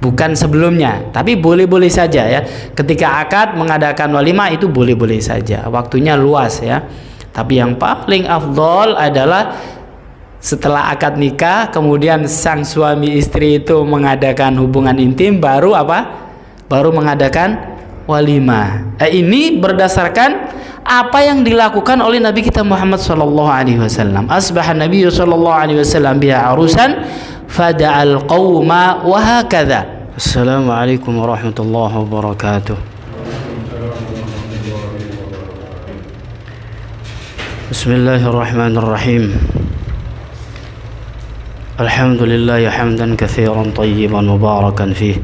bukan sebelumnya. Tapi boleh-boleh saja ya. Ketika akad mengadakan walimah itu boleh-boleh saja. Waktunya luas ya. Tapi yang paling afdol adalah setelah akad nikah, kemudian sang suami istri itu mengadakan hubungan intim, baru apa? Baru mengadakan walimah. Ini berdasarkan apa yang dilakukan oleh Nabi kita Muhammad sallallahu alaihi wasallam. Asbahan Nabi sallallahu alaihi wasallam biha arusan fada'al qauma wa hakadha. Assalamualaikum warahmatullahi wabarakatuh. Bismillahirrahmanirrahim. Alhamdulillah hamdan katsiran tayyiban mubarakan fih.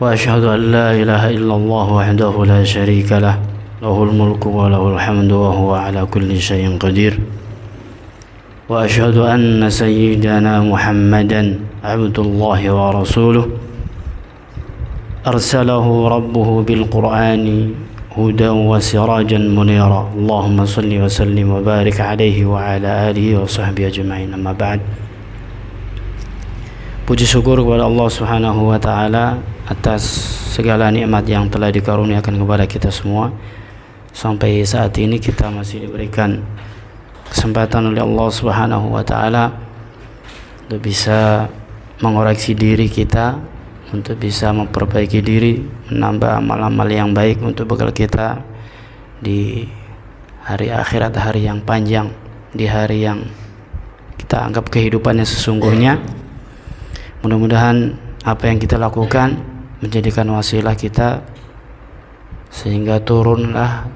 Wa asyhadu an la ilaha illallah wahdahu la syarika lah. Lahul mulku wa lahul hamdu wa huwa ala kulli syai'in qadir. Wa asyhadu anna sayyidana Muhammadan abdullahi wa rasuluh. Arsalahu rabbuhu bil Qur'ani hudan wa sirajan munira. Allahumma salli wa sallim wa barik alaihi wa ala alihi wa sahbihi ajma'in. Amma ba'd. Puji syukur kepada Allah Subhanahu wa taala atas segala nikmat yang telah dikaruniakan kepada kita semua. Sampai saat ini kita masih diberikan kesempatan oleh Allah Subhanahu wa taala untuk bisa mengoreksi diri kita, untuk bisa memperbaiki diri, menambah amal-amal yang baik untuk bekal kita di hari akhirat, hari yang panjang, di hari yang kita anggap kehidupannya sesungguhnya. Mudah-mudahan apa yang kita lakukan menjadikan wasilah kita sehingga turunlah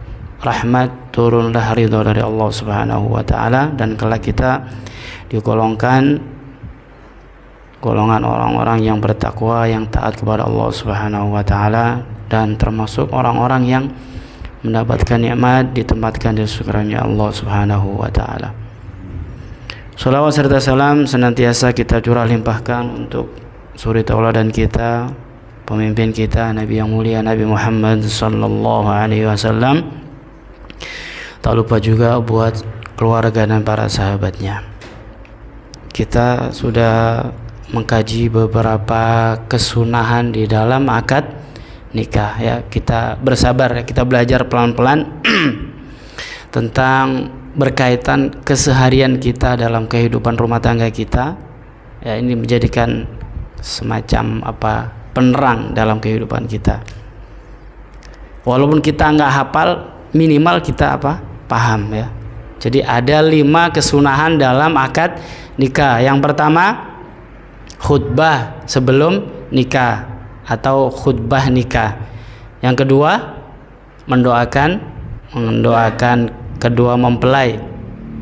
rahmat, turunlah ridha dari Allah Subhanahu wa taala, dan kelak kita digolongkan golongan orang-orang yang bertakwa, yang taat kepada Allah Subhanahu wa taala, dan termasuk orang-orang yang mendapatkan nikmat ditempatkan di surganya Allah Subhanahu wa taala. Salawat serta salam senantiasa kita curah limpahkan untuk suri tauladan kita, pemimpin kita, Nabi yang mulia Nabi Muhammad sallallahu alaihi wasallam. Tak lupa juga buat keluarga dan para sahabatnya. Kita sudah mengkaji beberapa kesunahan di dalam akad nikah ya. Kita bersabar ya, kita belajar pelan-pelan tentang berkaitan keseharian kita dalam kehidupan rumah tangga kita ya. Ini menjadikan semacam penerang dalam kehidupan kita. Walaupun kita nggak hafal, minimal kita paham ya. Jadi ada 5 kesunahan dalam akad nikah. Yang pertama, khutbah sebelum nikah atau khutbah nikah. Yang kedua, mendoakan kedua mempelai.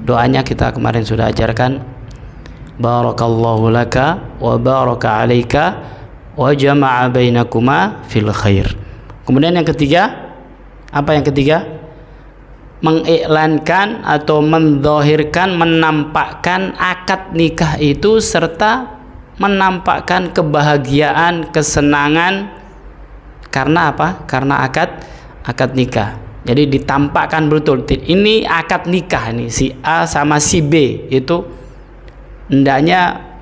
Doanya kita kemarin sudah ajarkan. Barakallahu laka wa baraka alaika wa jama'a bainakuma fil khair. Kemudian yang ketiga, apa yang ketiga? Mengiklankan atau mendzohirkan, menampakkan akad nikah itu serta menampakkan kebahagiaan, kesenangan karena apa? Karena akad nikah. Jadi ditampakkan betul, ini akad nikah nih, si A sama si B itu hendaknya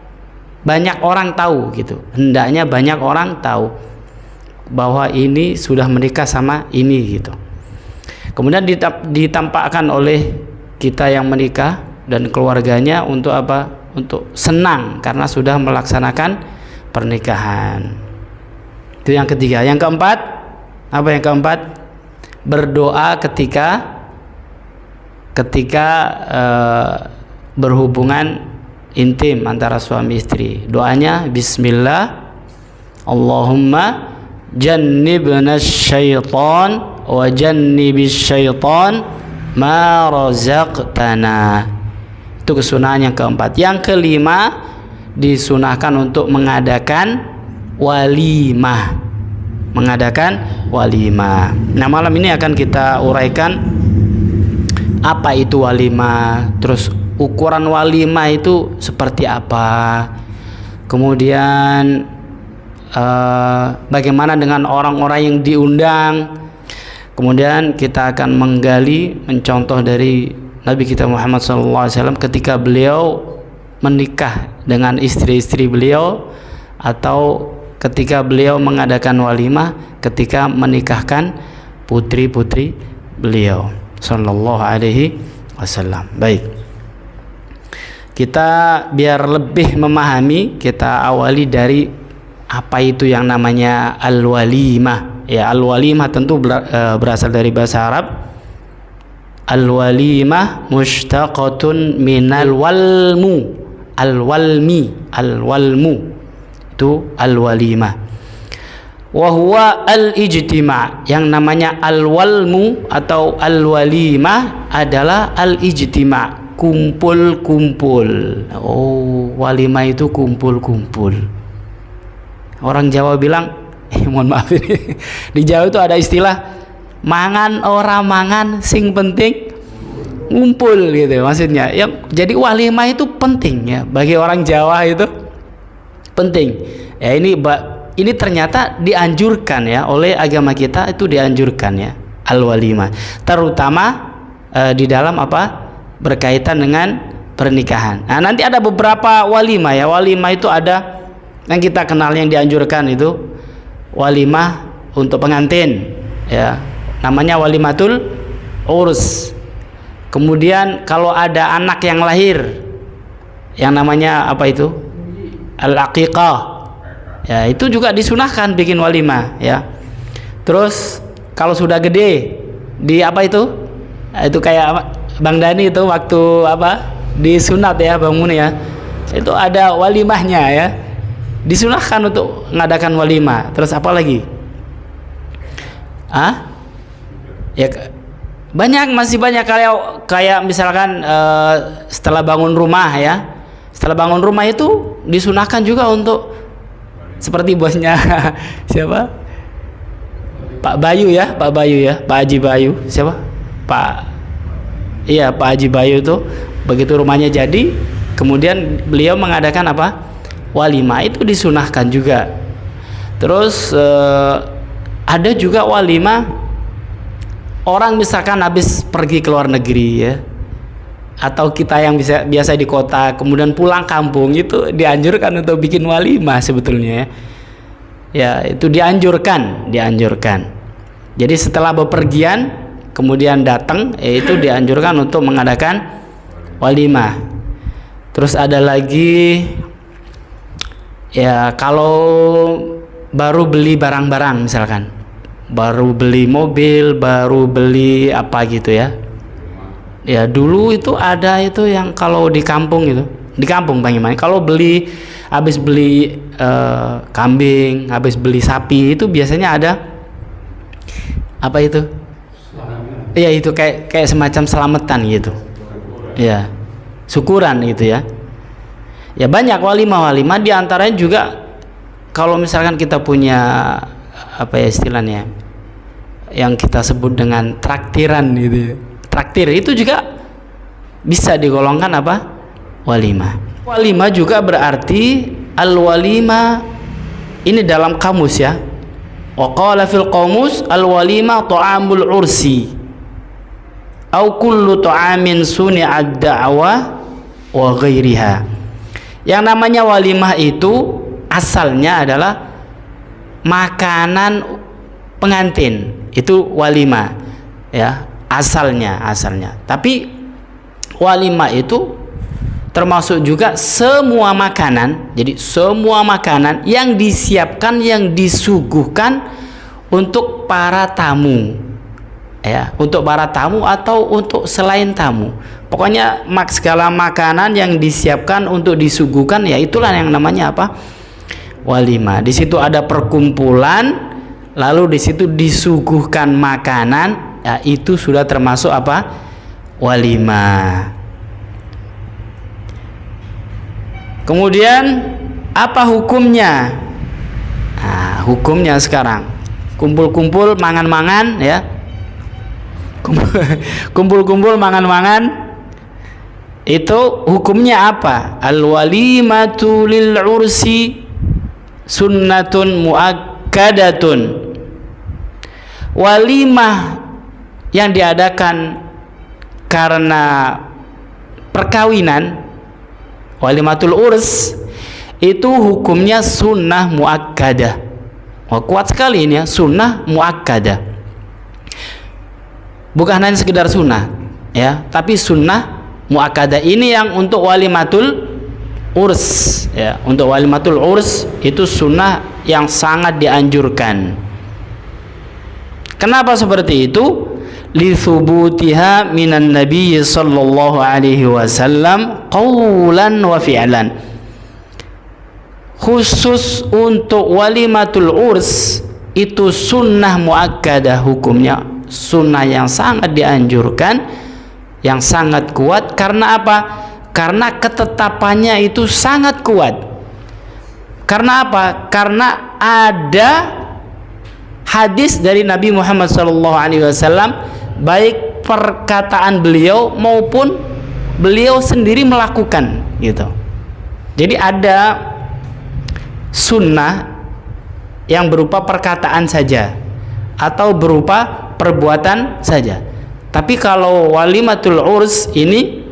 banyak orang tahu gitu. Hendaknya banyak orang tahu bahwa ini sudah menikah sama ini gitu. Kemudian ditampakkan oleh kita yang menikah dan keluarganya untuk apa? Untuk senang karena sudah melaksanakan pernikahan. Itu yang ketiga. Yang keempat, apa yang keempat? Berdoa ketika berhubungan intim antara suami istri. Doanya bismillah, Allahumma jannibna syaitan wa jannibis syaitan ma razaqtana. Itu kesunahan yang keempat. Yang kelima, disunahkan untuk mengadakan walimah. Nah, malam ini akan kita uraikan apa itu walimah, terus ukuran walimah itu seperti apa, kemudian bagaimana dengan orang-orang yang diundang. Kemudian kita akan mencontoh dari Nabi kita Muhammad SAW ketika beliau menikah dengan istri-istri beliau, atau ketika beliau mengadakan walimah ketika menikahkan putri-putri beliau sallallahu alaihi wasallam. Baik, kita biar lebih memahami, kita awali dari apa itu yang namanya al-walimah. Ya, al-walimah tentu berasal dari bahasa Arab. Al-walimah mushtaqatun minal walmu. Al-walmu itu al-walimah. Wa huwa al-ijtima'. Yang namanya al-walmu atau al-walimah adalah al-ijtima', kumpul-kumpul. Oh, walimah itu kumpul-kumpul. Orang Jawa bilang, mohon maaf ini, di Jawa itu ada istilah mangan ora mangan sing penting ngumpul gitu maksudnya. Jadi walimah itu penting ya, bagi orang Jawa itu penting. Ya, ini ternyata dianjurkan ya oleh agama kita, itu dianjurkan ya al-walimah, terutama di dalam berkaitan dengan pernikahan. Nah, nanti ada beberapa walimah ya. Walimah itu ada yang kita kenal, yang dianjurkan itu walimah untuk pengantin ya, namanya walimatul urs. Kemudian kalau ada anak yang lahir, yang namanya apa itu, al-aqiqah ya, itu juga disunahkan bikin walimah ya. Terus kalau sudah gede, di apa itu kayak Bang Dani itu waktu disunat ya Bang Muni ya, itu ada walimahnya ya, disunahkan untuk mengadakan walimah. Terus apa lagi? Ya masih banyak, kayak misalkan setelah bangun rumah ya, setelah bangun rumah itu disunahkan juga untuk seperti bosnya siapa, Pak Bayu ya, Pak Haji Bayu, siapa, Pak Haji Bayu itu begitu rumahnya jadi, kemudian beliau mengadakan walimah, itu disunahkan juga. Terus ada juga walimah orang misalkan habis pergi ke luar negeri ya, atau kita yang biasa di kota kemudian pulang kampung, itu dianjurkan untuk bikin walimah sebetulnya ya, itu dianjurkan. Jadi setelah bepergian kemudian datang, itu dianjurkan untuk mengadakan walimah. Terus ada lagi ya, kalau baru beli barang-barang, misalkan baru beli mobil, baru beli apa gitu ya. Ya dulu itu ada itu yang kalau di kampung itu, di kampung Bang Iman, kalau habis beli kambing, habis beli sapi, itu biasanya ada apa itu? Iya, itu kayak semacam selamatan gitu. Ya, syukuran gitu ya. Ya banyak walimah di antaranya juga kalau misalkan kita punya istilahnya yang kita sebut dengan traktiran gitu ya. Traktir itu juga bisa digolongkan walimah. Walimah juga berarti al-walimah ini dalam kamus ya. Wa qala fil qamus al-walimah ta'amul ursi au kullu ta'amin suni'ad da'wa wa ghairiha. Yang namanya walimah itu asalnya adalah makanan pengantin, itu walimah ya, asalnya. Tapi walimah itu termasuk juga semua makanan. Jadi semua makanan yang disiapkan, yang disuguhkan untuk para tamu ya, untuk para tamu atau untuk selain tamu. Pokoknya segala makanan yang disiapkan untuk disuguhkan, ya itulah yang namanya walimah. Di situ ada perkumpulan, lalu di situ disuguhkan makanan, ya itu sudah termasuk walimah. Kemudian apa hukumnya? Nah, hukumnya sekarang kumpul-kumpul mangan-mangan ya, kumpul-kumpul mangan-mangan, itu hukumnya apa? Al-walimatu lil ursi sunnatun muakkadatun. Walimah yang diadakan karena perkawinan, walimatul urs, itu hukumnya sunnah muakkadah. Wah, kuat sekali ini ya, sunnah muakkadah. Bukan hanya sekedar sunnah ya, tapi sunnah muakkadah ini yang untuk walimatul urs ya. Untuk walimatul urs itu sunnah yang sangat dianjurkan. Kenapa seperti itu? Li thubutiha minan nabiy sallallahu alaihi wasallam qawlan wa fi'lan. Khusus untuk walimatul urs itu sunnah muakkadah hukumnya, sunnah yang sangat dianjurkan, yang sangat kuat. Karena apa? Karena ketetapannya itu sangat kuat. Karena apa? Karena ada hadis dari Nabi Muhammad SAW, baik perkataan beliau maupun beliau sendiri melakukan gitu. Jadi ada sunnah yang berupa perkataan saja atau berupa perbuatan saja. Tapi kalau walimatul urs ini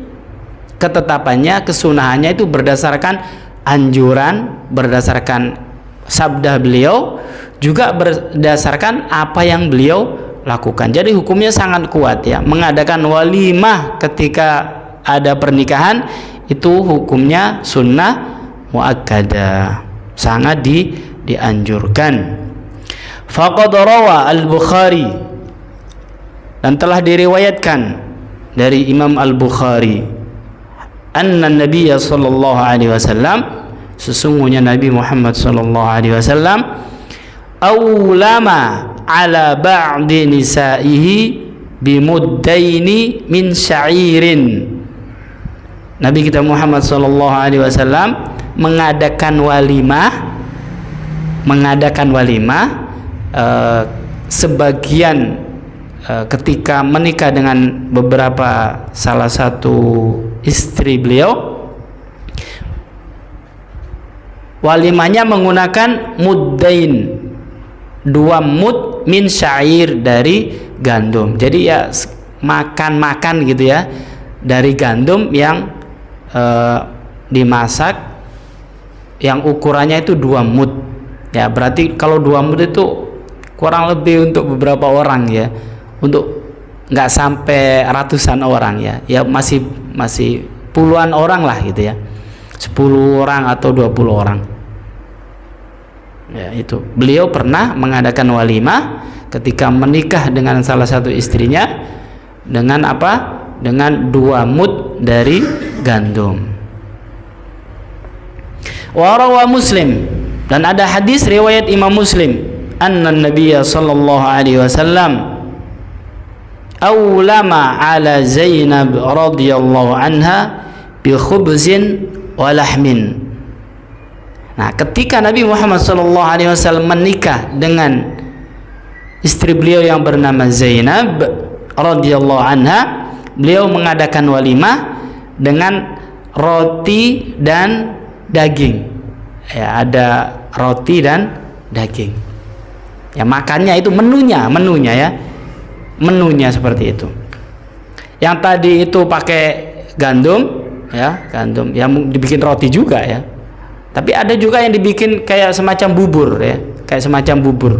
ketetapannya, kesunahannya itu berdasarkan anjuran, berdasarkan sabda beliau, juga berdasarkan apa yang beliau lakukan. Jadi hukumnya sangat kuat ya. Mengadakan walimah ketika ada pernikahan itu hukumnya sunnah muakkadah, sangat dianjurkan. Faqad rawa al-Bukhari, dan telah diriwayatkan dari Imam Al-Bukhari, anna Nabiy sallallahu alaihi wasallam, sesungguhnya Nabi Muhammad sallallahu alaihi wasallam awlama ala ba'di nisaihi bimuddaini min sya'irin. Nabi kita Muhammad sallallahu alaihi wasallam mengadakan walimah sebagian ketika menikah dengan beberapa salah satu istri beliau, walimahnya menggunakan muddain, 2 mud min syair dari gandum. Jadi ya makan gitu ya, dari gandum yang dimasak, yang ukurannya itu 2 mud ya. Berarti kalau 2 mud itu kurang lebih untuk beberapa orang ya, untuk nggak sampai ratusan orang ya, ya masih puluhan orang lah gitu ya, 10 orang atau 20 orang ya. Itu beliau pernah mengadakan walimah ketika menikah dengan salah satu istrinya dengan apa? Dengan 2 mud dari gandum. Wa rawa Muslim, dan ada hadis riwayat Imam Muslim, anna Nabiy sallallahu alaihi wasallam awlama ala Zainab radhiyallahu anha bi khubzin wa lahmin. Nah, ketika Nabi Muhammad sallallahu alaihi wasallam menikah dengan istri beliau yang bernama Zainab radhiyallahu anha, beliau mengadakan walimah dengan roti dan daging. Ya, ada roti dan daging. Ya, makannya itu menunya ya. Menunya seperti itu. Yang tadi itu pakai gandum ya, gandum yang dibikin roti juga ya. Tapi ada juga yang dibikin kayak semacam bubur ya, kayak semacam bubur.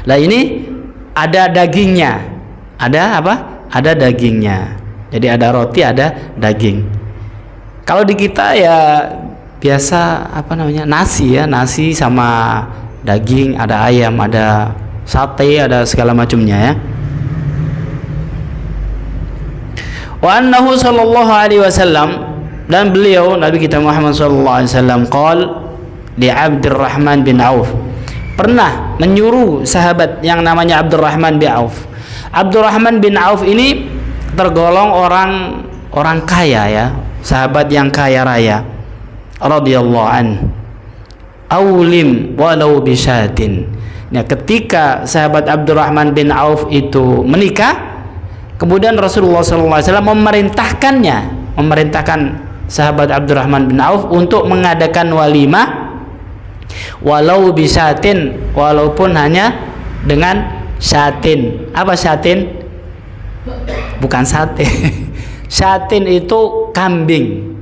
Lah ini ada dagingnya. Ada apa? Ada dagingnya. Jadi ada roti, ada daging. Kalau di kita ya biasa apa namanya? Nasi ya, nasi sama daging, ada ayam, ada sate, ada segala macamnya ya. Wa annahu sallallahu alaihi wasallam, dan beliau Nabi kita Muhammad sallallahu alaihi wasallam qol li Abdurrahman bin Auf, pernah menyuruh sahabat yang namanya Abdurrahman bin Auf. Abdurrahman bin Auf ini tergolong orang kaya ya, sahabat yang kaya raya radhiyallahu an. Aulim walau bisyatin. Nah, ketika sahabat Abdurrahman bin Auf itu menikah, kemudian Rasulullah SAW memerintahkan sahabat Abdurrahman bin Auf untuk mengadakan walimah walau bisyatin, walaupun hanya dengan syatin. Apa syatin? Bukan sate. Syatin itu kambing.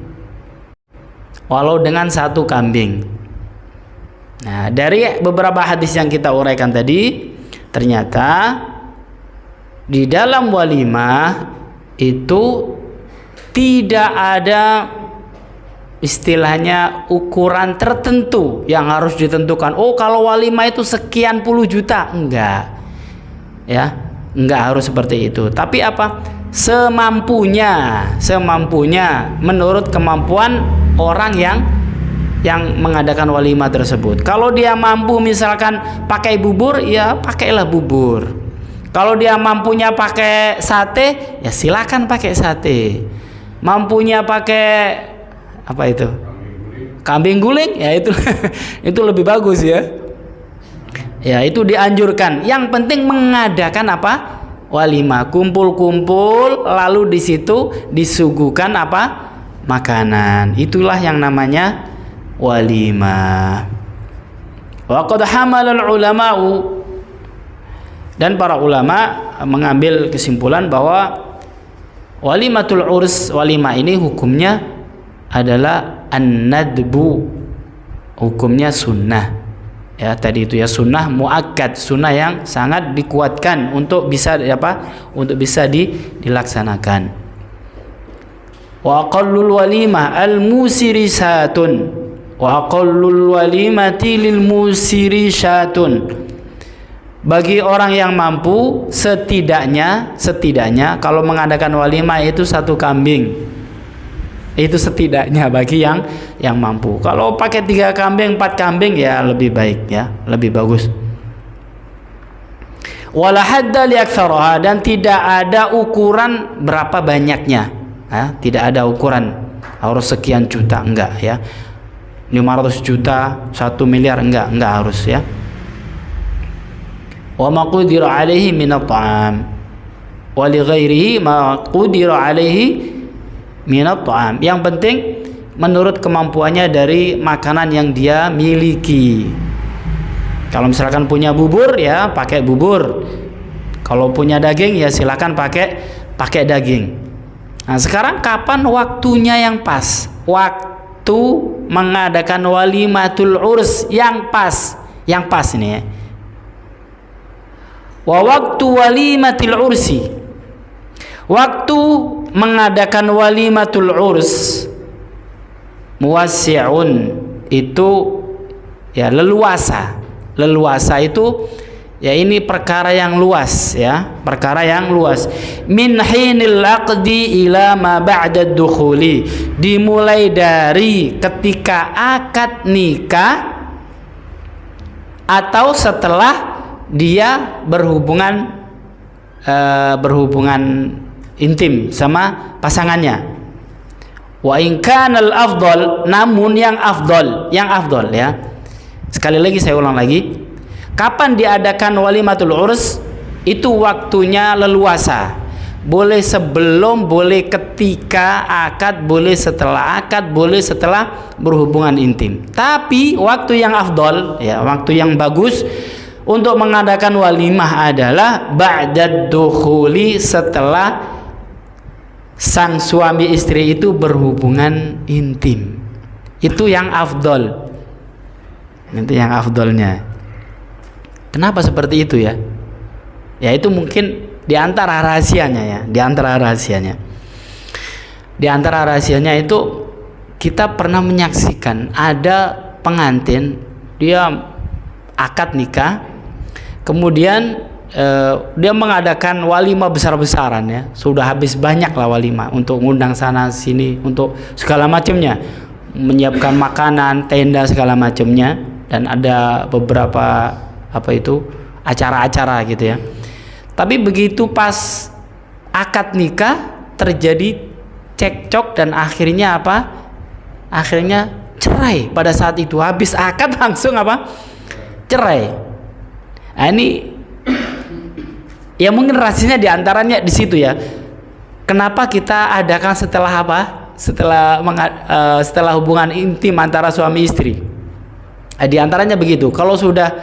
walau dengan 1 kambing. Nah, dari beberapa hadis yang kita uraikan tadi, ternyata di dalam walimah itu tidak ada istilahnya ukuran tertentu yang harus ditentukan. Oh, kalau walimah itu sekian puluh juta, enggak. Ya, enggak harus seperti itu. Tapi apa? Semampunya menurut kemampuan orang yang mengadakan walimah tersebut. Kalau dia mampu misalkan pakai bubur, ya pakailah bubur. Kalau dia mampunya pakai sate, ya silakan pakai sate. Mampunya pakai apa itu? Kambing guling, ya itu itu lebih bagus ya. Ya, itu dianjurkan. Yang penting mengadakan apa? Walimah, kumpul-kumpul, lalu di situ disuguhkan apa? Makanan. Itulah yang namanya walimah. Wa qad hamalal ulama'u, dan para ulama mengambil kesimpulan bahwa walimatul urs, walimah ini hukumnya adalah an-nadbu, hukumnya sunnah. Ya, tadi itu ya, sunnah muakkad, sunnah yang sangat dikuatkan untuk bisa untuk bisa dilaksanakan. Wa aqallul walimah al-musiri satun, wa aqallul walimati lil musiri syatun. Bagi orang yang mampu setidaknya kalau mengadakan walimah itu 1 kambing. Itu setidaknya bagi yang mampu. Kalau pakai 3 kambing, 4 kambing, ya lebih baik ya, lebih bagus. Wala hadda li aktsaraha, dan tidak ada ukuran berapa banyaknya. Tidak ada ukuran harus sekian juta, enggak ya. 500 juta, 1 miliar, enggak harus ya. Wa ma qudira alaihi min at-ta'am wa li ghairihi ma qudira alaihi minat ta'am. Yang penting menurut kemampuannya dari makanan yang dia miliki. Kalau misalkan punya bubur, ya pakai bubur. Kalau punya daging, ya silakan pakai daging. Nah, sekarang kapan waktunya yang pas? Waktu mengadakan walimatul urs yang pas ini ya. Wa waktu walimatil ursi, waktu mengadakan walimatul urs muwassi'un, itu ya leluasa itu ya, ini perkara yang luas ya, perkara yang luas. Min hinil aqdi ila ma ba'da dukhuli, dimulai dari ketika akad nikah atau setelah dia berhubungan intim sama pasangannya. Wa in kanal afdal, namun yang afdal ya. Sekali lagi saya ulang lagi, kapan diadakan walimatul urs? Itu waktunya leluasa. Boleh sebelum, boleh ketika akad, boleh setelah akad, boleh setelah berhubungan intim. Tapi waktu yang afdal ya, waktu yang bagus untuk mengadakan walimah adalah ba'dad dukhuli, setelah sang suami istri itu berhubungan intim. Itu yang afdol. Itu yang afdolnya. Kenapa seperti itu ya? Ya itu mungkin di antara rahasianya ya, di antara rahasianya itu kita pernah menyaksikan ada pengantin, dia akad nikah, kemudian dia mengadakan walimah besar-besaran ya, sudah habis banyak lah walimah untuk ngundang sana sini, untuk segala macamnya, menyiapkan makanan, tenda segala macamnya, dan ada beberapa acara-acara gitu ya. Tapi begitu pas akad nikah terjadi cekcok dan akhirnya akhirnya cerai pada saat itu. Habis akad langsung cerai. Nah, ini ya mungkin rahasianya diantaranya di situ ya. Kenapa kita adakan setelah setelah hubungan intim antara suami istri? Di antaranya begitu. Kalau sudah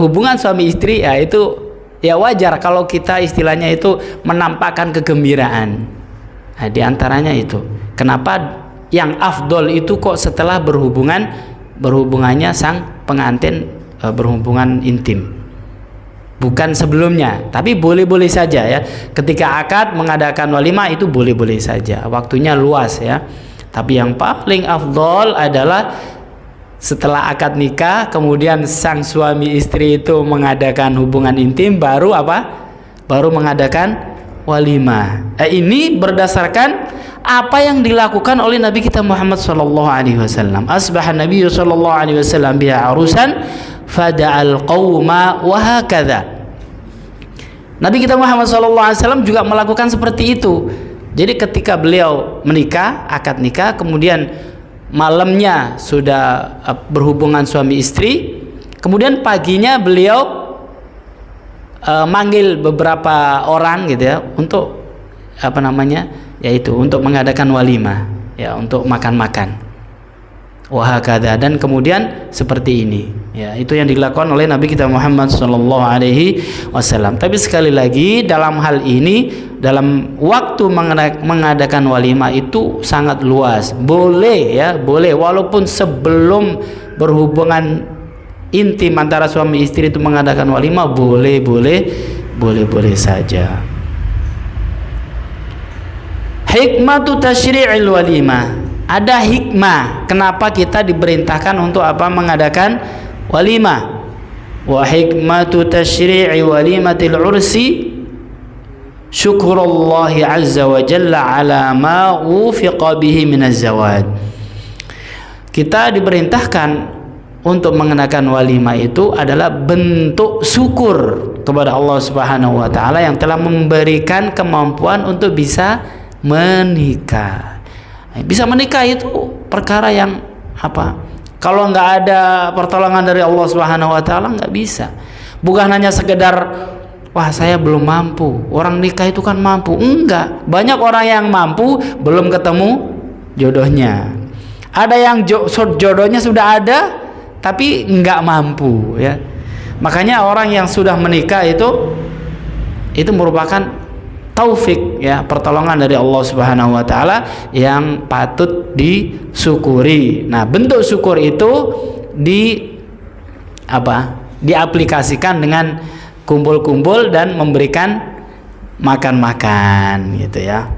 hubungan suami istri ya itu ya wajar kalau kita istilahnya itu menampakkan kegembiraan. Nah, di antaranya itu. Kenapa yang afdol itu kok setelah berhubungannya sang pengantin berhubungan intim, bukan sebelumnya. Tapi boleh-boleh saja ya, ketika akad mengadakan walimah itu boleh-boleh saja, waktunya luas ya. Tapi yang paling afdol adalah setelah akad nikah, kemudian sang suami istri itu mengadakan hubungan intim, baru mengadakan walimah. Ini berdasarkan apa yang dilakukan oleh Nabi kita Muhammad sallallahu alaihi wasallam. Asbahan Nabi sallallahu alaihi wasallam biha arusan fada'al qauma wa hakadha. Nabi kita Muhammad sallallahu alaihi wasallam juga melakukan seperti itu. Jadi ketika beliau menikah, akad nikah, kemudian malamnya sudah berhubungan suami istri, kemudian paginya beliau manggil beberapa orang gitu ya, untuk yaitu untuk mengadakan walimah ya, untuk makan-makan. Wahakadha, dan kemudian seperti ini ya, itu yang dilakukan oleh Nabi kita Muhammad sallallahu alaihi wasallam. Tapi sekali lagi, dalam hal ini, dalam waktu mengadakan walimah itu sangat luas. Boleh ya, boleh, walaupun sebelum berhubungan intim antara suami istri itu mengadakan walimah, boleh saja. Hikmatu tasyri'il walimah, ada hikmah kenapa kita diperintahkan untuk mengadakan walimah. Wa hikmatu tasyri'i walimatil ursi syukrullahi azza wa jalla ala ma ufiqa bihi minaz zawad. Kita diperintahkan untuk mengadakan walimah itu adalah bentuk syukur kepada Allah Subhanahu wa taala yang telah memberikan kemampuan untuk bisa menikah. Bisa menikah itu perkara yang kalau nggak ada pertolongan dari Allah Subhanahu wa taala nggak bisa. Bukan hanya sekedar wah saya belum mampu, orang nikah itu kan mampu. Enggak, banyak orang yang mampu belum ketemu jodohnya. Ada yang jodohnya sudah ada tapi nggak mampu ya. Makanya orang yang sudah menikah itu merupakan taufik ya, pertolongan dari Allah Subhanahu wa taala yang patut disyukuri. Nah, bentuk syukur itu diaplikasikan dengan kumpul-kumpul dan memberikan makan-makan gitu ya.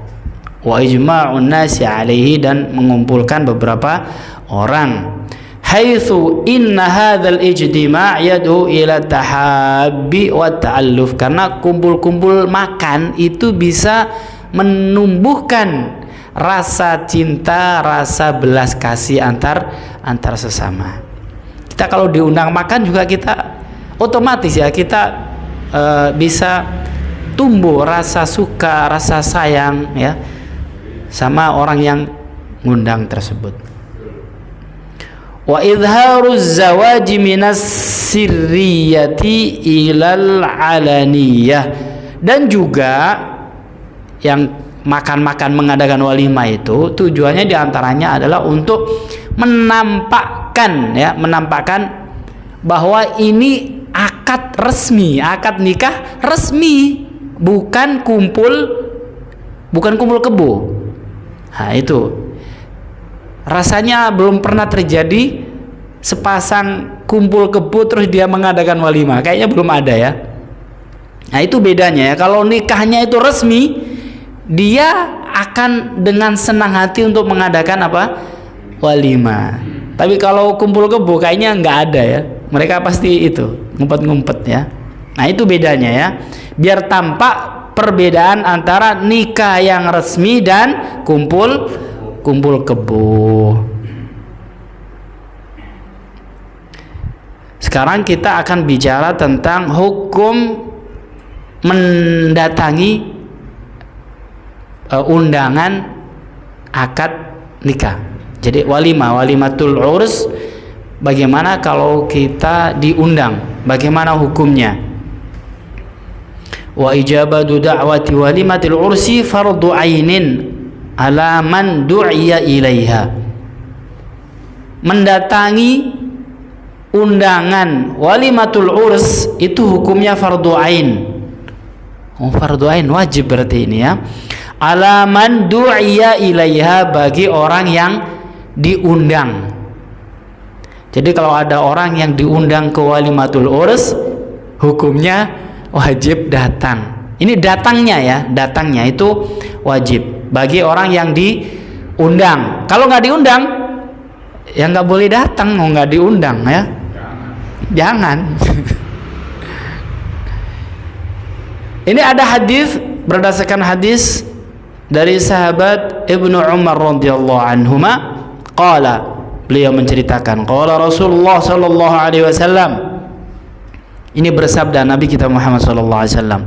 Wa ijma'un nasi alaihi, dan mengumpulkan beberapa orang. Haitsu inna hadzal ijtima' yad'u ila tahabbi wa ta'alluf, karena kumpul-kumpul makan itu bisa menumbuhkan rasa cinta, rasa belas kasih antar sesama. Kita kalau diundang makan juga kita otomatis ya, kita bisa tumbuh rasa suka, rasa sayang ya sama orang yang ngundang tersebut. Wa idharuz zawaji minas sirriyati ilal alaniyah, dan juga yang makan-makan mengadakan walimah itu tujuannya diantaranya adalah untuk menampakkan bahwa ini akad resmi, akad nikah resmi, bukan kumpul kebo. Nah, itu rasanya belum pernah terjadi sepasang kumpul kebo terus dia mengadakan walimah, kayaknya belum ada ya. Nah, itu bedanya ya. Kalau nikahnya itu resmi, dia akan dengan senang hati untuk mengadakan walimah. Tapi kalau kumpul kebo kayaknya nggak ada ya, mereka pasti itu ngumpet-ngumpet ya. Nah, itu bedanya ya, biar tampak perbedaan antara nikah yang resmi dan kumpul kebo. Sekarang kita akan bicara tentang hukum mendatangi undangan akad nikah. Jadi walimatul urs, bagaimana kalau kita diundang, bagaimana hukumnya? Wa ijabatu da'wati walimatil ursi fardu ainin ala man du'iya ilaiha. Mendatangi undangan walimatul urs itu hukumnya fardu ain. Fardu ain wajib berarti ini ya. ala man du'iya ilaiha, bagi orang yang diundang. Jadi kalau ada orang yang diundang ke walimatul urs, hukumnya wajib datang. Ini datangnya ya, datangnya itu wajib bagi orang yang diundang. Kalau nggak diundang, ya nggak boleh datang. Mau nggak diundang ya, jangan. Ini ada hadis, berdasarkan hadis dari sahabat Ibnu Umar radhiyallahu anhuma, qala, beliau menceritakan, qala Rasulullah sallallahu alaihi wasallam, ini bersabda Nabi kita Muhammad sallallahu alaihi wasallam,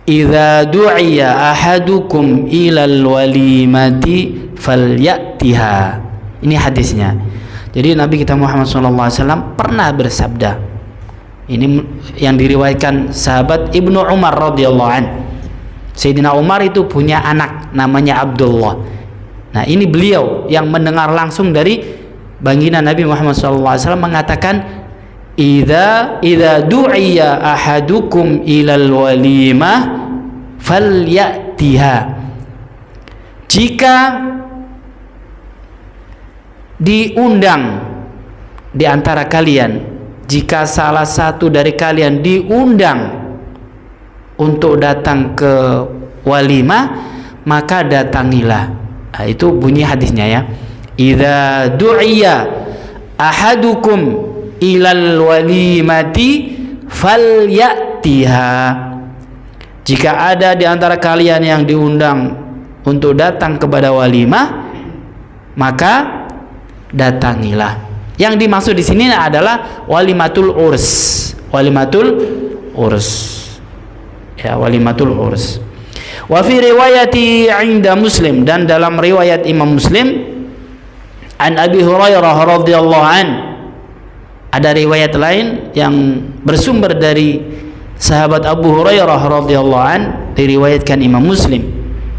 idza du'iya ahadukum ilal walimati falyatiha. Ini hadisnya. Jadi Nabi kita Muhammad sallallahu alaihi wasallam pernah bersabda, ini yang diriwayatkan sahabat Ibnu Umar radhiyallahu an. Sayyidina Umar itu punya anak namanya Abdullah. Nah, ini beliau yang mendengar langsung dari baginda Nabi Muhammad SAW mengatakan, idza du'iya ahadukum ilal walimah falyatiha. Jika diundang di antara kalian, jika salah satu dari kalian diundang untuk datang ke walimah, maka datangilah. Nah, itu bunyi hadisnya ya. Idza du'iya ahadukum ilal walimati falyatiha. Jika ada di antara kalian yang diundang untuk datang kepada walimah, maka datangilah. Yang dimaksud di sini adalah walimatul urs. Walimatul urs. Ya, walimatul urs. Wa fi riwayati 'inda Muslim, dan dalam riwayat Imam Muslim, an Abi Hurairah radhiyallahu an, ada riwayat lain yang bersumber dari sahabat Abu Hurairah radhiyallahu an, diriwayatkan Imam Muslim.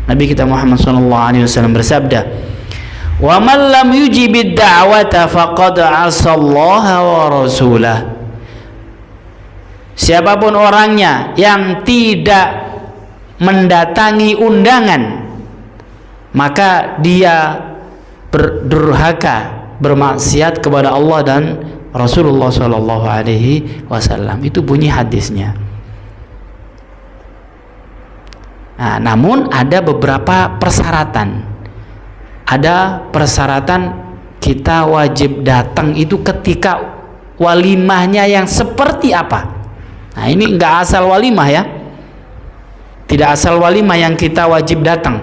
Nabi kita Muhammad sallallahu alaihi wasallam bersabda, wa man lam yujibid da'wata faqad 'asallaha wa rasulah. Siapapun orangnya yang tidak mendatangi undangan, maka dia berdurhaka, bermaksiat kepada Allah dan Rasulullah sallallahu alaihi wasallam. Itu bunyi hadisnya. Nah, namun ada beberapa persyaratan. Ada persyaratan kita wajib datang itu ketika walimahnya yang seperti apa. Nah, ini enggak asal walimah ya. Tidak asal walimah yang kita wajib datang.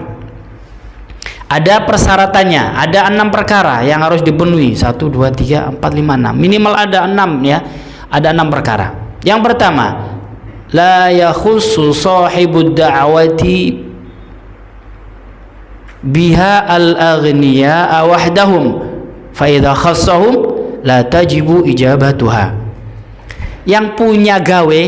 Ada persyaratannya, ada 6 perkara yang harus dipenuhi. 1, 2, 3, 4, 5, 6. Minimal ada 6 ya. Ada 6 perkara. Yang pertama, la yakhussu sahibud da'wati biha al-aghniya wahdahum fa idza khassahum la tajibu ijabatuha. Yang punya gawe,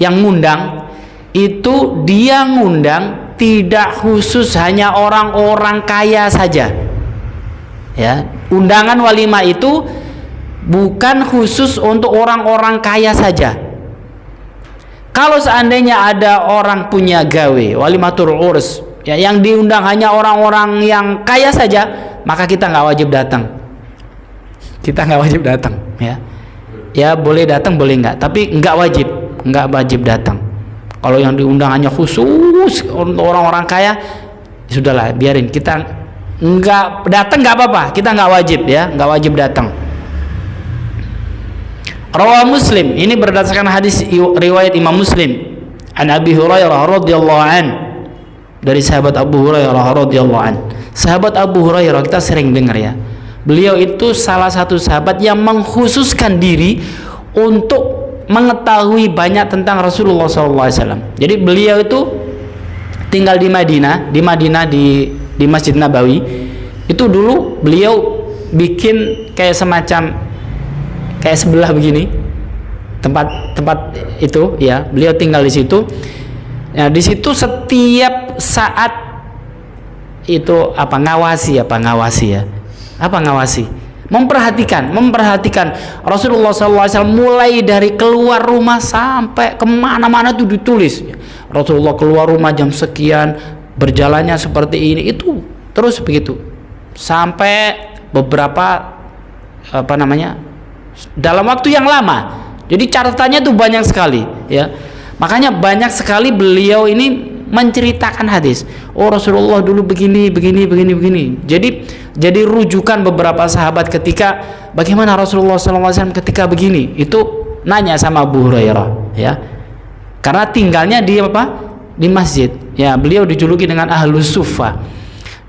yang ngundang, itu dia ngundang tidak khusus hanya orang-orang kaya saja ya. Undangan walimah itu bukan khusus untuk orang-orang kaya saja. Kalau seandainya ada orang punya gawe walimatul urs ya, yang diundang hanya orang-orang yang kaya saja, maka kita nggak wajib datang. Kita nggak wajib datang ya. Ya boleh datang boleh nggak, tapi nggak wajib datang. Kalau yang diundang hanya khusus untuk orang-orang kaya, ya sudahlah, biarin, kita nggak datang nggak apa-apa, kita nggak wajib ya, nggak wajib datang. Rawah Muslim, ini berdasarkan hadis riwayat Imam Muslim, an Abi Hurairah radhiyallahu an, dari sahabat Abu Hurairah radhiyallahu an. Sahabat Abu Hurairah kita sering dengar ya. Beliau itu salah satu sahabat yang mengkhususkan diri untuk mengetahui banyak tentang Rasulullah SAW. Jadi beliau itu tinggal di Madinah, di Masjid Nabawi. Itu dulu beliau bikin kayak semacam kayak sebelah begini, tempat itu ya. Beliau tinggal di situ. Nah, di situ setiap saat itu ngawasi ya. Memperhatikan Rasulullah SAW mulai dari keluar rumah sampai kemana-mana itu ditulis. Rasulullah keluar rumah jam sekian, berjalannya seperti ini, itu terus begitu sampai beberapa dalam waktu yang lama. Jadi catatannya tuh banyak sekali ya. Makanya banyak sekali beliau ini menceritakan hadis. Oh, Rasulullah dulu begini. Jadi rujukan beberapa sahabat ketika bagaimana Rasulullah SAW ketika begini. Itu nanya sama Abu Hurairah ya. Karena tinggalnya di di masjid. Ya, beliau dijuluki dengan Ahlus Suffah.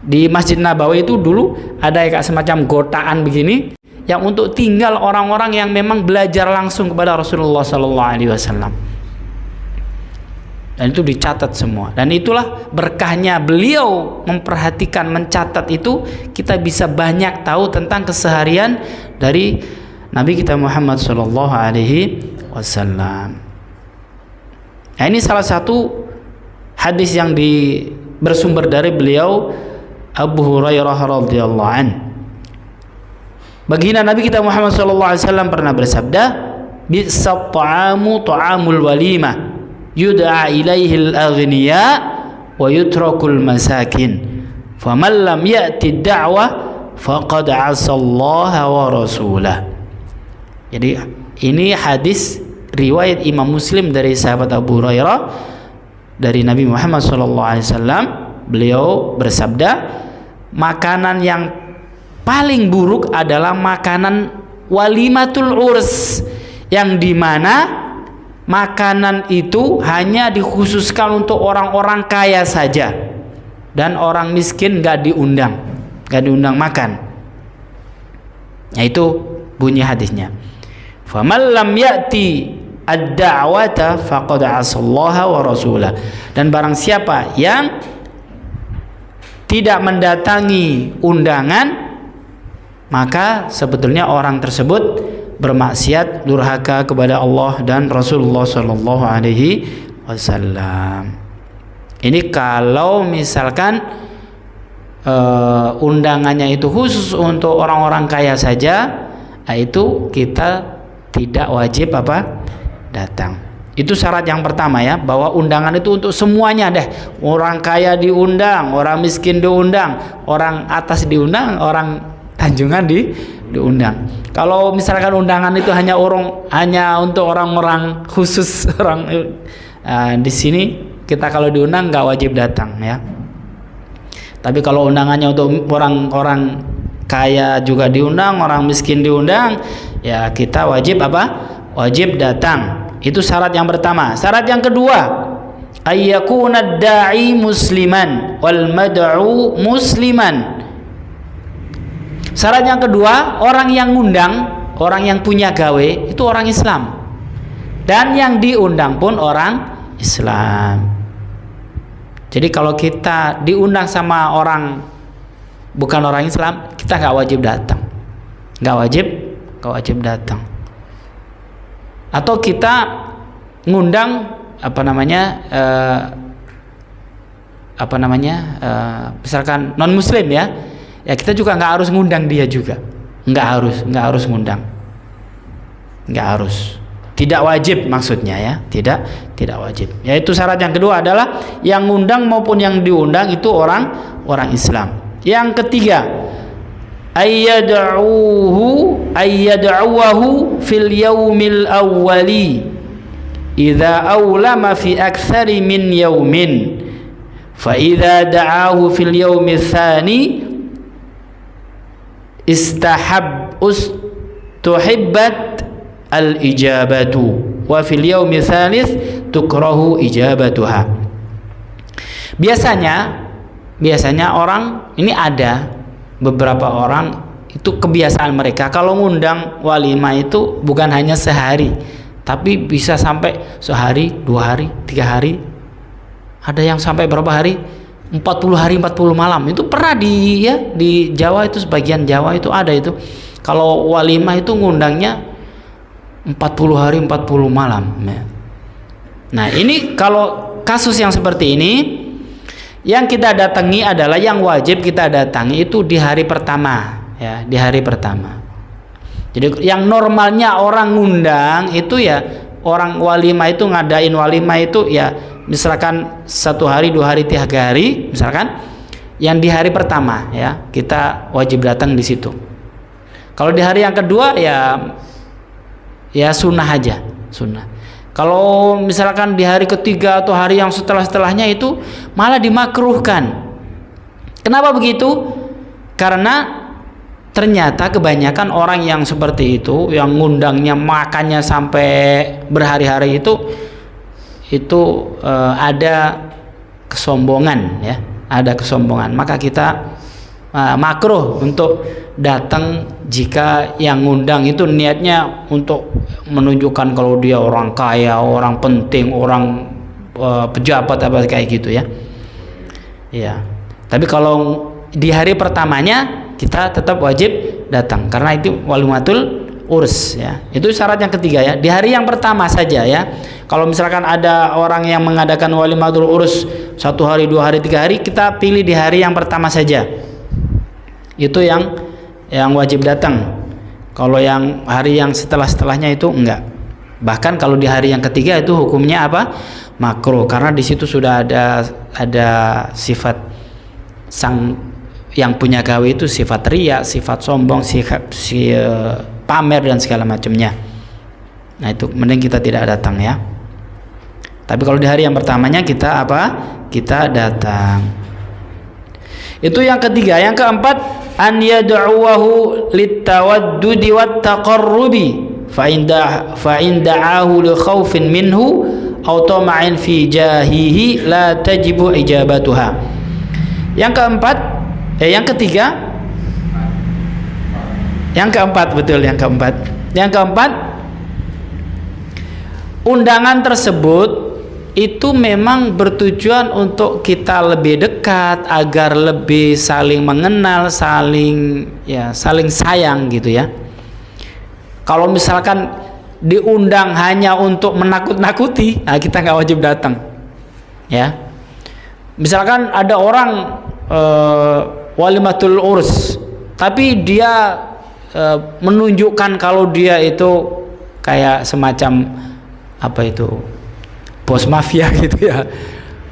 Di Masjid Nabawi itu dulu ada kayak semacam gotaan begini yang untuk tinggal orang-orang yang memang belajar langsung kepada Rasulullah SAW. Dan itu dicatat semua. Dan itulah berkahnya beliau memperhatikan, mencatat itu, kita bisa banyak tahu tentang keseharian dari Nabi kita Muhammad SAW. Nah, ini salah satu hadis yang bersumber dari beliau Abu Hurairah radhiyallahu an. Baginda Nabi kita Muhammad SAW pernah bersabda, "Bi'sat ta'amu ta'amul walimah, yud'a ilaihi al-aghniya wa yutrakul masakin. Faman lam ya'ti ad-da'wah faqad 'asallaha wa rasulah." Jadi ini hadis riwayat Imam Muslim dari sahabat Abu Hurairah dari Nabi Muhammad SAW. Beliau bersabda, makanan yang paling buruk adalah makanan walimatul urs, yang dimana makanan itu hanya dikhususkan untuk orang-orang kaya saja dan orang miskin gak diundang makan. Nah, itu bunyi hadisnya. Faman lam ya'ti ad-da'wata faqad 'asallaha wa rasulah. Dan barang siapa yang tidak mendatangi undangan, maka sebetulnya orang tersebut bermaksiat, durhaka kepada Allah dan Rasulullah sallallahu alaihi wasallam. Ini kalau misalkan undangannya itu khusus untuk orang-orang kaya saja, itu kita tidak wajib datang. Itu syarat yang pertama ya, bahwa undangan itu untuk semuanya deh. Orang kaya diundang, orang miskin diundang, orang atas diundang, orang tanjungan diundang. Kalau misalkan undangan itu hanya untuk orang-orang khusus, di sini kita kalau diundang nggak wajib datang ya. Tapi kalau undangannya untuk orang-orang kaya juga diundang, orang miskin diundang, ya kita wajib wajib datang. Itu syarat yang pertama. Syarat yang kedua, ayyakuna da'i musliman wal mad'u musliman. Syarat yang kedua, orang yang ngundang, orang yang punya gawe itu orang Islam, dan yang diundang pun orang Islam. Jadi kalau kita diundang sama orang bukan orang Islam, kita nggak wajib datang, nggak wajib datang. Atau kita ngundang misalkan non muslim ya kita juga nggak harus ngundang dia juga, nggak harus ngundang, nggak harus, tidak wajib maksudnya ya, tidak wajib. Yaitu syarat yang kedua adalah yang ngundang maupun yang diundang itu orang Islam. Yang ketiga, ayyad'uwahu fil yaumil awwali idza awlama fi aktsari min yaumin fa idza da'ahu fil yaumil tsani tuhibbat al ijabatu wa fil yaumil tsalits tukrahu ijabatuha. Biasanya orang ini, ada beberapa orang itu kebiasaan mereka kalau ngundang walimah itu bukan hanya sehari, tapi bisa sampai sehari, 2 hari, 3 hari. Ada yang sampai berapa hari? 40 hari, 40 malam. Itu pernah di Jawa itu, sebagian Jawa itu ada itu. Kalau walimah itu ngundangnya 40 hari, 40 malam. Nah, ini kalau kasus yang seperti ini, yang kita datangi adalah, yang wajib kita datangi itu di hari pertama ya, di hari pertama. Jadi yang normalnya orang ngundang itu ya orang walimah itu ngadain walimah itu ya misalkan 1 hari, 2 hari, 3 hari, misalkan yang di hari pertama ya kita wajib datang di situ. Kalau di hari yang kedua ya sunnah aja, sunnah. Kalau misalkan di hari ketiga atau hari yang setelahnya itu malah dimakruhkan. Kenapa begitu? Karena ternyata kebanyakan orang yang seperti itu, yang ngundangnya makannya sampai berhari-hari itu ada kesombongan ya, ada kesombongan. Maka kita makruh untuk datang jika yang ngundang itu niatnya untuk menunjukkan kalau dia orang kaya, orang penting, orang pejabat apa kayak gitu ya. Ya. Tapi kalau di hari pertamanya kita tetap wajib datang karena itu walimatul urs ya. Itu syarat yang ketiga ya. Di hari yang pertama saja ya. Kalau misalkan ada orang yang mengadakan walimatul urs 1 hari, 2 hari, 3 hari, kita pilih di hari yang pertama saja. Itu yang wajib datang. Kalau yang hari yang setelahnya itu enggak. Bahkan kalau di hari yang ketiga itu hukumnya apa? Makruh karena di situ sudah ada sifat sang yang punya gawe itu sifat riya, sifat sombong, pamer dan segala macamnya. Nah itu mending kita tidak datang ya. Tapi kalau di hari yang pertamanya kita apa? Kita datang. Itu yang ketiga. Yang keempat, an yad'uwahu litawaddudi wat taqarrubi fa in da'ahu li khaufin minhu aw tama'in fi jahihi la tajibu ijabatuha. Yang keempat, yang ketiga, yang keempat betul, yang keempat. Yang keempat, undangan tersebut itu memang bertujuan untuk kita lebih dekat agar lebih saling mengenal, saling sayang gitu ya. Kalau misalkan diundang hanya untuk menakut-nakuti, nah kita nggak wajib datang. Ya, misalkan ada orang walimatul urs, tapi dia menunjukkan kalau dia itu kayak semacam apa itu bos mafia gitu ya,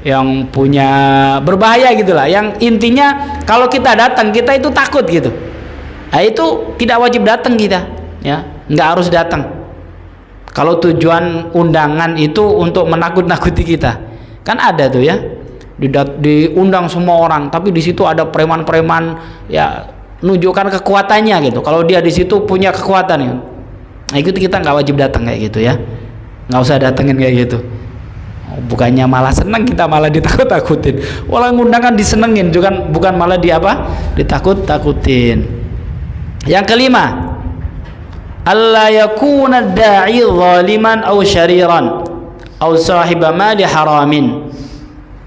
yang punya berbahaya gitulah, yang intinya kalau kita datang kita itu takut gitu. Nah itu tidak wajib datang kita ya, nggak harus datang kalau tujuan undangan itu untuk menakut-nakuti kita. Kan ada tuh ya, diundang semua orang tapi di situ ada preman-preman ya, menunjukkan kekuatannya gitu. Kalau dia di situ punya kekuatan ya, nah itu kita nggak wajib datang kayak gitu ya, nggak usah datengin kayak gitu. Bukannya malah senang, kita malah ditakut-takutin. Walau ngundang kan disenengin, bukan malah ditakut-takutin. Yang kelima, alla yakuna da'i zaliman aw syariran aw sahiba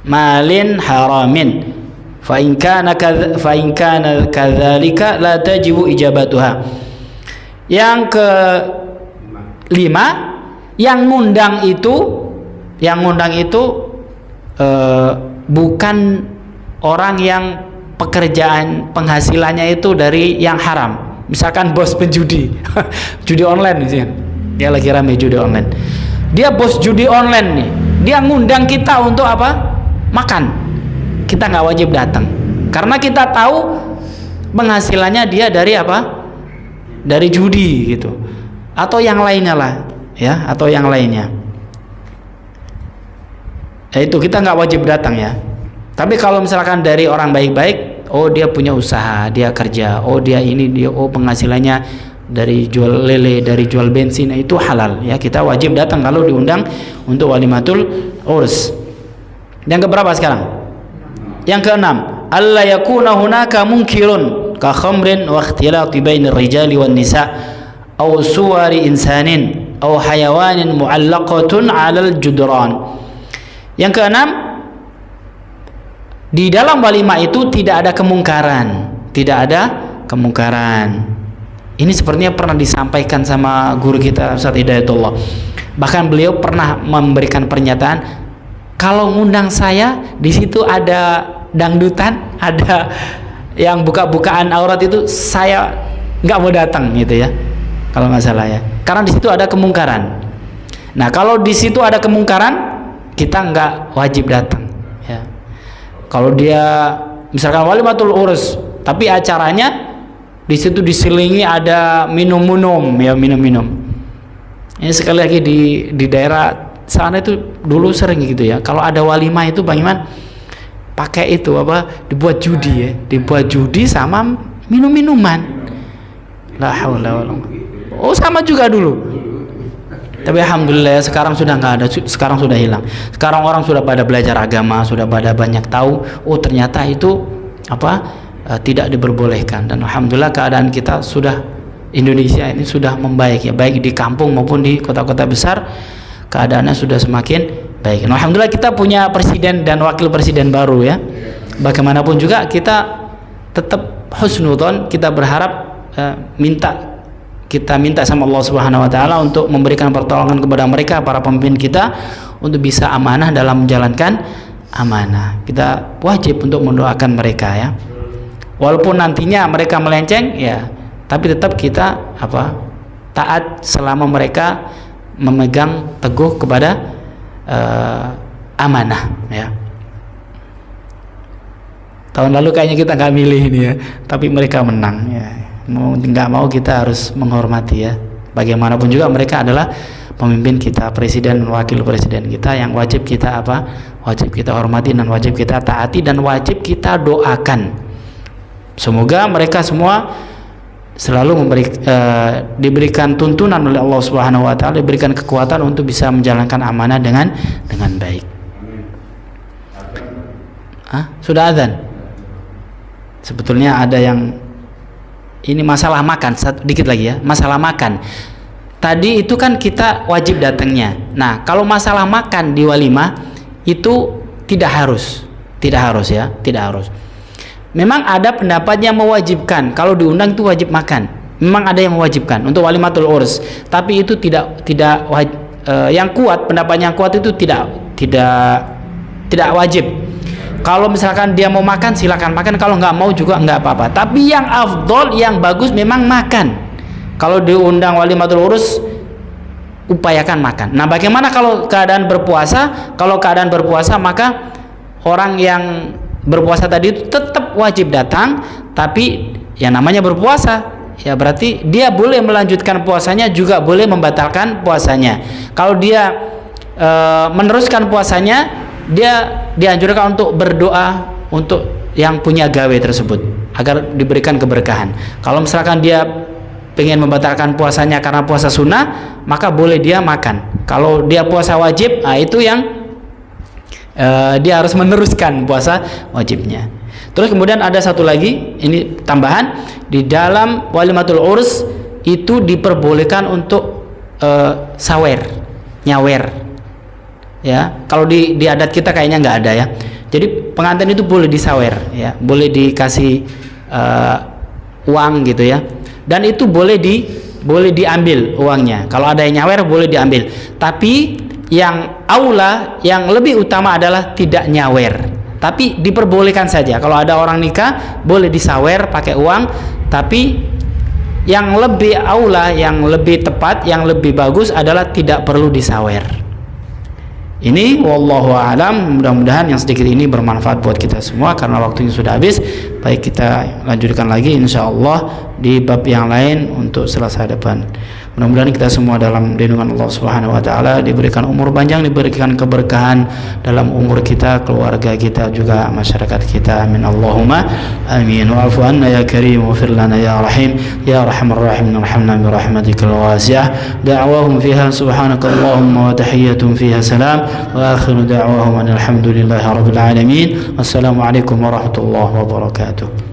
malin haramin fa in kana kadzalika la tajibu ijabatuha. Yang kelima, yang ngundang itu bukan orang yang pekerjaan penghasilannya itu dari yang haram. Misalkan bos penjudi judi online sih, dia lagi rame judi online, dia bos judi online nih, dia ngundang kita untuk apa? Makan. Kita nggak wajib datang karena kita tahu penghasilannya dia dari apa? Dari judi gitu, atau yang lainnya lah ya, atau yang lainnya. Itu kita nggak wajib datang ya. Tapi kalau misalkan dari orang baik-baik, oh dia punya usaha, dia kerja, oh dia penghasilannya dari jual lele, dari jual bensin, itu halal ya, kita wajib datang kalau diundang untuk walimatul urs. Yang keberapa sekarang? Yang keenam, alla yakuna hunaka munkirun ka khamrin wa ikhtilati bainir rijali wan nisa aw suwari insanin aw hayawanin mu'allaqatun 'alal judran. Yang keenam, di dalam walimah itu tidak ada kemungkaran, tidak ada kemungkaran. Ini sepertinya pernah disampaikan sama guru kita Ustaz Hidayatullah. Bahkan beliau pernah memberikan pernyataan, kalau ngundang saya di situ ada dangdutan, ada yang buka-bukaan aurat, itu saya nggak mau datang gitu ya, kalau nggak salah ya, karena di situ ada kemungkaran. Nah, kalau di situ ada kemungkaran, kita nggak wajib datang. Ya. Kalau dia misalkan walimatul urus, tapi acaranya di situ diselingi ada minum-minum, ya minum-minum. Ini sekali lagi di daerah sana itu dulu sering gitu ya. Kalau ada walimah itu bagaimana? Pakai itu apa? Dibuat judi ya, dibuat judi sama minum-minuman. La haula wala quwwata. Oh, sama juga dulu. Tapi alhamdulillah sekarang sudah nggak ada, sekarang sudah hilang. Sekarang orang sudah pada belajar agama, sudah pada banyak tahu. Oh, ternyata itu tidak diperbolehkan. Dan alhamdulillah keadaan kita sudah, Indonesia ini sudah membaik ya, baik di kampung maupun di kota-kota besar keadaannya sudah semakin baik. Nah, alhamdulillah kita punya presiden dan wakil presiden baru ya. Bagaimanapun juga kita tetap husnudzon, kita berharap kita minta sama Allah Subhanahu wa taala untuk memberikan pertolongan kepada mereka, para pemimpin kita, untuk bisa amanah dalam menjalankan amanah. Kita wajib untuk mendoakan mereka ya. Walaupun nantinya mereka melenceng ya, tapi tetap kita taat selama mereka memegang teguh kepada amanah ya. Tahun lalu kayaknya kita nggak milih ini ya, tapi mereka menang ya. Mau nggak mau kita harus menghormati ya. Bagaimanapun juga mereka adalah pemimpin kita, presiden, wakil presiden kita, yang wajib kita wajib kita hormati dan wajib kita taati dan wajib kita doakan. Semoga mereka semua selalu diberikan tuntunan oleh Allah Subhanahu wa taala, diberikan kekuatan untuk bisa menjalankan amanah dengan baik. Sudah azan. Sebetulnya ada yang ini masalah makan, dikit lagi ya, masalah makan. Tadi itu kan kita wajib datangnya. Nah, kalau masalah makan di walimah itu tidak harus ya, tidak harus. Memang ada pendapat yang mewajibkan, kalau diundang itu wajib makan. Memang ada yang mewajibkan untuk walimatul urs, tapi itu tidak yang kuat, pendapat yang kuat itu tidak wajib. Kalau misalkan dia mau makan silakan makan, kalau nggak mau juga nggak apa-apa. Tapi yang afdol, yang bagus memang makan. Kalau diundang walimatul urus, upayakan makan. Nah, bagaimana kalau keadaan berpuasa? Kalau keadaan berpuasa, maka orang yang berpuasa tadi itu tetap wajib datang, tapi yang namanya berpuasa ya berarti dia boleh melanjutkan puasanya, juga boleh membatalkan puasanya. Kalau dia meneruskan puasanya, dia dianjurkan untuk berdoa untuk yang punya gawe tersebut agar diberikan keberkahan. Kalau misalkan dia pengen membatalkan puasanya karena puasa sunnah, maka boleh dia makan. Kalau dia puasa wajib, itu yang dia harus meneruskan puasa wajibnya. Terus kemudian ada satu lagi, ini tambahan, di dalam walimatul urs itu diperbolehkan untuk nyawer. Ya, kalau di adat kita kayaknya nggak ada ya. Jadi pengantin itu boleh disawer ya, boleh dikasih uang gitu ya. Dan itu boleh diambil uangnya. Kalau ada yang nyawer boleh diambil. Tapi yang aula, yang lebih utama adalah tidak nyawer. Tapi diperbolehkan saja. Kalau ada orang nikah boleh disawer pakai uang, tapi yang lebih aula, yang lebih tepat, yang lebih bagus adalah tidak perlu disawer. Ini wallahu a'lam, mudah-mudahan yang sedikit ini bermanfaat buat kita semua. Karena waktunya sudah habis, baik kita lanjutkan lagi insyaallah di bab yang lain untuk selasa depan. Mudah-mudahan kita semua dalam lindungan Allah Subhanahu wa taala, diberikan umur panjang, diberikan keberkahan dalam umur kita, keluarga kita, juga masyarakat kita. Amin Allahumma amin. Wa'fu anna ya karim waghfir lana ya rahim ya arhamar rahimin, arhamna bi rahmatikal wasi'ah. Da'wahum fiha subhanakallahumma wa tahiyyatuhum fiha salam wa akhiru da'wahum alhamdulillahi rabbil alamin. Wassalamu alaikum warahmatullahi wabarakatuh.